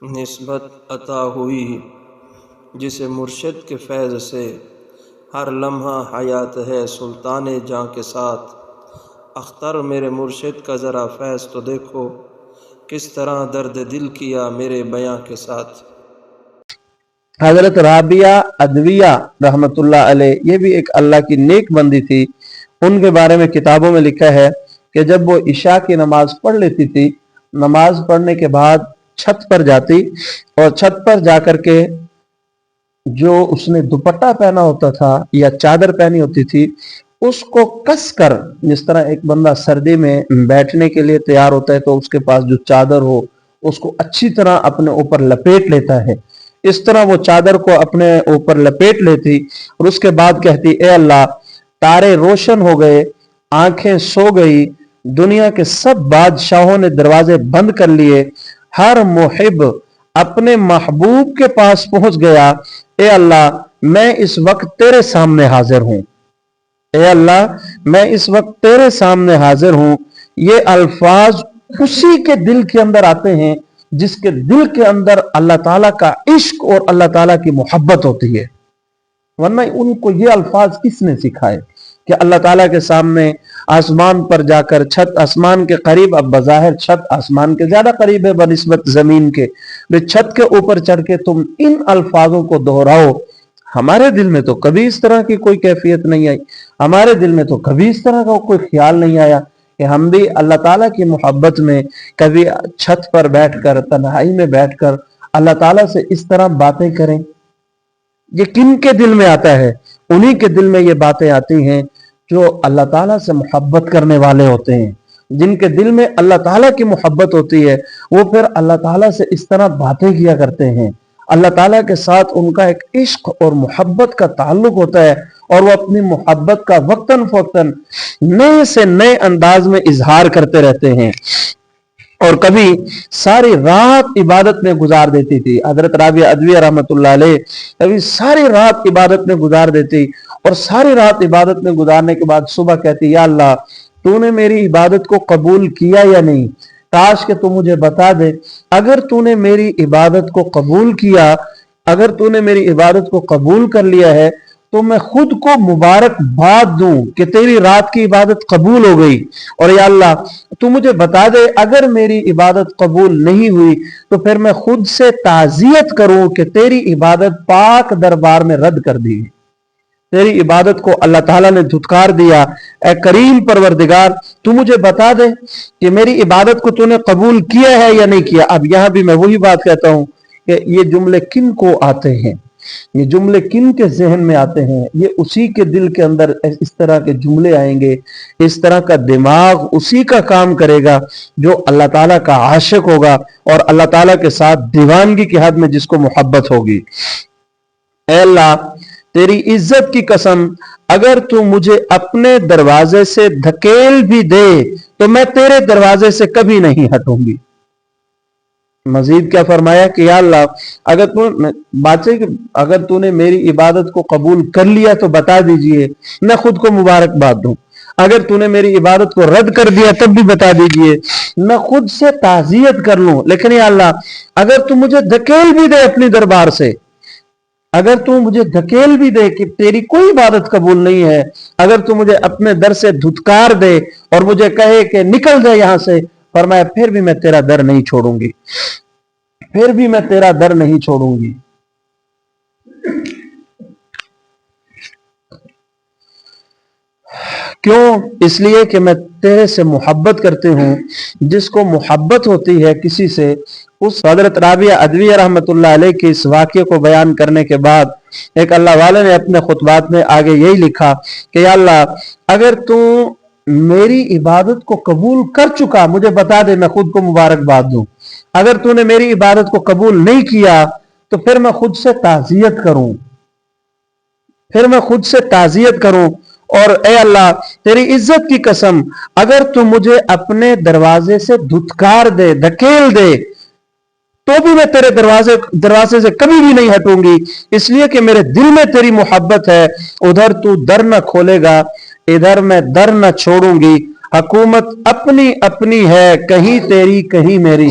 نسبت عطا ہوئی جسے مرشد کے فیض سے ہر لمحہ حیات ہے سلطان جاں کے ساتھ۔ اختر میرے مرشد کا ذرا فیض تو دیکھو، کس طرح درد دل کیا میرے بیاں کے ساتھ۔ حضرت رابعہ ادویہ رحمت اللہ علیہ یہ بھی ایک اللہ کی نیک بندی تھی۔ ان کے بارے میں کتابوں میں لکھا ہے کہ جب وہ عشاء کی نماز پڑھ لیتی تھی، نماز پڑھنے کے بعد چھت پر جاتی اور چھت پر جا کر کے جو اس نے دوپٹہ پہنا ہوتا تھا یا چادر پہنی ہوتی تھی اس کو کس کر، جس طرح ایک بندہ سردی میں بیٹھنے کے لیے تیار ہوتا ہے تو اس کے پاس جو چادر ہو اس کو اچھی طرح اپنے اوپر لپیٹ لیتا ہے، اس طرح وہ چادر کو اپنے اوپر لپیٹ لیتی اور اس کے بعد کہتی، اے اللہ تارے روشن ہو گئے، آنکھیں سو گئی، دنیا کے سب بادشاہوں نے دروازے بند کر لیے، ہر محب اپنے محبوب کے پاس پہنچ گیا، اے اللہ میں اس وقت تیرے سامنے حاضر ہوں، اے اللہ میں اس وقت تیرے سامنے حاضر ہوں۔ یہ الفاظ اسی کے دل کے اندر آتے ہیں جس کے دل کے اندر اللہ تعالیٰ کا عشق اور اللہ تعالیٰ کی محبت ہوتی ہے، ورنہ ان کو یہ الفاظ کس نے سکھائے کہ اللہ تعالیٰ کے سامنے آسمان پر جا کر، چھت آسمان کے قریب، اب بظاہر چھت آسمان کے زیادہ قریب ہے بنسبت زمین کے، چھت کے اوپر چڑھ کے تم ان الفاظوں کو دہراؤ۔ ہمارے دل میں تو کبھی اس طرح کی کوئی کیفیت نہیں آئی، ہمارے دل میں تو کبھی اس طرح کا کوئی خیال نہیں آیا کہ ہم بھی اللہ تعالیٰ کی محبت میں کبھی چھت پر بیٹھ کر، تنہائی میں بیٹھ کر اللہ تعالیٰ سے اس طرح باتیں کریں۔ یہ کن کے دل میں آتا ہے؟ انہی کے دل میں یہ باتیں آتی ہیں جو اللہ تعالیٰ سے محبت کرنے والے ہوتے ہیں، جن کے دل میں اللہ تعالیٰ کی محبت ہوتی ہے، وہ پھر اللہ تعالیٰ سے اس طرح باتیں کیا کرتے ہیں، اللہ تعالیٰ کے ساتھ ان کا ایک عشق اور محبت کا تعلق ہوتا ہے اور وہ اپنی محبت کا وقتاً فوقتاً نئے سے نئے انداز میں اظہار کرتے رہتے ہیں۔ اور کبھی ساری رات عبادت میں گزار دیتی تھی حضرت رابعہ ادویہ رحمت اللہ علیہ، کبھی ساری رات عبادت میں گزار دیتی اور ساری رات عبادت میں گزارنے کے بعد صبح کہتی، یا اللہ تو نے میری عبادت کو قبول کیا یا نہیں، کاش کہ تو مجھے بتا دے، اگر تو نے میری عبادت کو قبول کیا، اگر تو نے میری عبادت کو قبول کر لیا ہے تو میں خود کو مبارکباد دوں کہ تیری رات کی عبادت قبول ہو گئی، اور یا اللہ تو مجھے بتا دے اگر میری عبادت قبول نہیں ہوئی تو پھر میں خود سے تعزیت کروں کہ تیری عبادت پاک دربار میں رد کر دی، تیری عبادت کو اللہ تعالیٰ نے دھتکار دیا۔ اے کریم پروردگار تو مجھے بتا دے کہ میری عبادت کو تو نے قبول کیا ہے یا نہیں کیا۔ اب یہاں بھی میں وہی بات کہتا ہوں کہ یہ جملے کن کو آتے ہیں، یہ جملے کن کے ذہن میں آتے ہیں؟ یہ اسی کے دل کے اندر اس طرح کے جملے آئیں گے، اس طرح کا دماغ اسی کا کام کرے گا جو اللہ تعالیٰ کا عاشق ہوگا اور اللہ تعالیٰ کے ساتھ دیوانگی کی حد میں جس کو محبت ہوگی۔ اے اللہ تیری عزت کی قسم اگر تو مجھے اپنے دروازے سے دھکیل بھی دے تو میں تیرے دروازے سے کبھی نہیں ہٹوں گی۔ مزید کیا فرمایا کہ یا اللہ اگر تو نے میری عبادت کو قبول کر لیا تو بتا دیجئے، میں خود کو مبارکباد دوں، اگر تو نے میری عبادت کو رد کر دیا تب بھی بتا دیجئے، میں خود سے تعزیت کر لوں، لیکن یا اللہ اگر تو مجھے دھکیل بھی دے اپنی دربار سے، اگر تو مجھے دھکیل بھی دے کہ تیری کوئی عبادت قبول نہیں ہے، اگر تو مجھے اپنے در سے دھتکار دے اور مجھے کہے کہ نکل جائے یہاں سے، فرمایا پھر بھی میں تیرا در نہیں چھوڑوں گی، پھر بھی میں تیرا در نہیں چھوڑوں گی۔ کیوں؟ اس لیے کہ میں تیرے سے محبت کرتی ہوں۔ جس کو محبت ہوتی ہے کسی سے، اس حضرت رابعہ ادویہ رحمت اللہ علیہ کے اس واقعے کو بیان کرنے کے بعد ایک اللہ والے نے اپنے خطبات میں آگے یہی لکھا کہ یا اللہ اگر تو میری عبادت کو قبول کر چکا مجھے بتا دے، میں خود کو مبارکباد دوں، اگر تو نے میری عبادت کو قبول نہیں کیا تو پھر میں خود سے تعزیت کروں، پھر میں خود سے تعزیت کروں، اور اے اللہ تیری عزت کی قسم اگر تو مجھے اپنے دروازے سے دھتکار دے، دھکیل دے تو بھی میں تیرے دروازے سے کبھی بھی نہیں ہٹوں گی، اس لیے کہ میرے دل میں تیری محبت ہے، ادھر تو در نہ کھولے گا ادھر میں در نہ چھوڑوں گی، حکومت اپنی اپنی ہے، کہیں تیری کہیں میری،